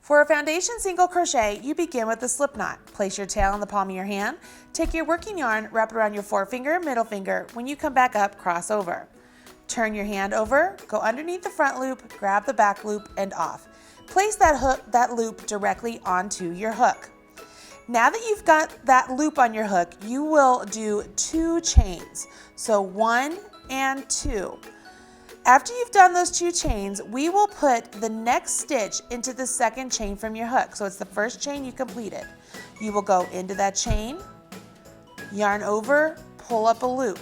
For a foundation single crochet, you begin with a slip knot. Place your tail in the palm of your hand, take your working yarn, wrap it around your forefinger and middle finger. When you come back up, cross over. Turn your hand over, go underneath the front loop, grab the back loop and off. Place that loop directly onto your hook. Now that you've got that loop on your hook, you will do 2 chains. So 1 and 2. After you've done those 2 chains, we will put the next stitch into the second chain from your hook. So it's the first chain you completed. You will go into that chain, yarn over, pull up a loop.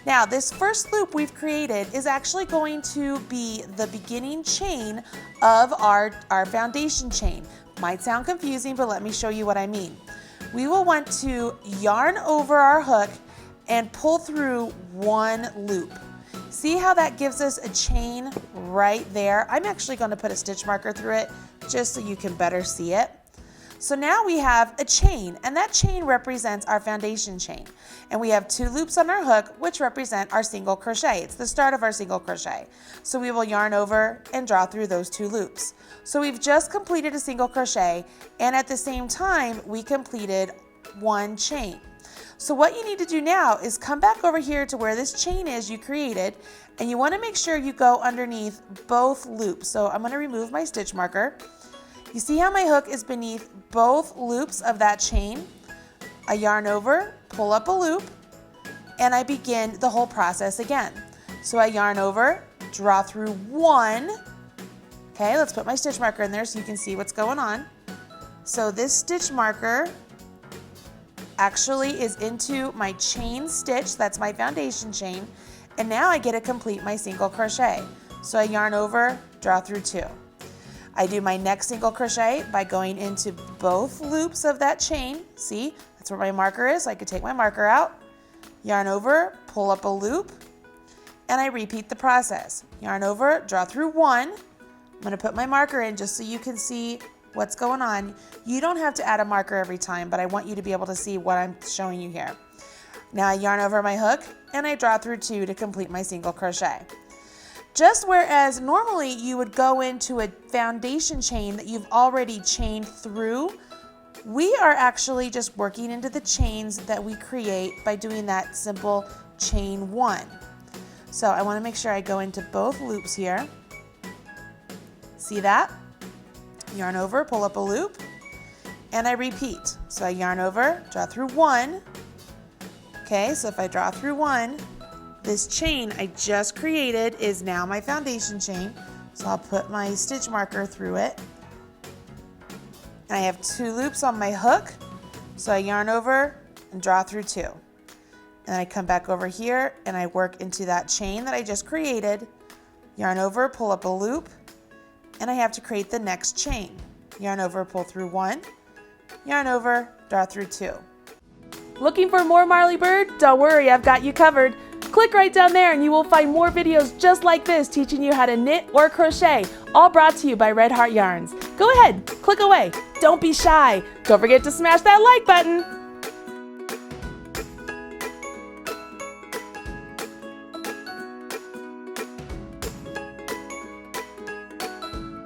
Now this first loop we've created is actually going to be the beginning chain of our foundation chain. Might sound confusing, but let me show you what I mean. We will want to yarn over our hook and pull through 1 loop. See how that gives us a chain right there? I'm actually going to put a stitch marker through it just so you can better see it. So now we have a chain, and that chain represents our foundation chain. And we have 2 loops on our hook, which represent our single crochet. It's the start of our single crochet. So we will yarn over and draw through those 2 loops. So we've just completed a single crochet, and at the same time, we completed 1 chain. So what you need to do now is come back over here to where this chain is you created, and you want to make sure you go underneath both loops. So I'm going to remove my stitch marker. You see how my hook is beneath both loops of that chain? I yarn over, pull up a loop, and I begin the whole process again. So I yarn over, draw through 1. Okay, let's put my stitch marker in there so you can see what's going on. So this stitch marker actually is into my chain stitch, that's my foundation chain, and now I get to complete my single crochet. So I yarn over, draw through 2. I do my next single crochet by going into both loops of that chain. See, that's where my marker is, so I could take my marker out, yarn over, pull up a loop, and I repeat the process. Yarn over, draw through 1. I'm going to put my marker in just so you can see what's going on. You don't have to add a marker every time, but I want you to be able to see what I'm showing you here. Now I yarn over my hook and I draw through 2 to complete my single crochet. Just whereas normally you would go into a foundation chain that you've already chained through, we are actually just working into the chains that we create by doing that simple chain 1. So I want to make sure I go into both loops here. See that? Yarn over, pull up a loop, and I repeat. So I yarn over, draw through 1. Okay, so if I draw through 1, this chain I just created is now my foundation chain. So I'll put my stitch marker through it. And I have 2 loops on my hook. So I yarn over and draw through 2. And I come back over here and I work into that chain that I just created. Yarn over, pull up a loop, and I have to create the next chain. Yarn over, pull through 1, yarn over, draw through 2. Looking for more Marley Bird? Don't worry, I've got you covered. Click right down there and you will find more videos just like this teaching you how to knit or crochet, all brought to you by Red Heart Yarns. Go ahead, click away. Don't be shy. Don't forget to smash that like button.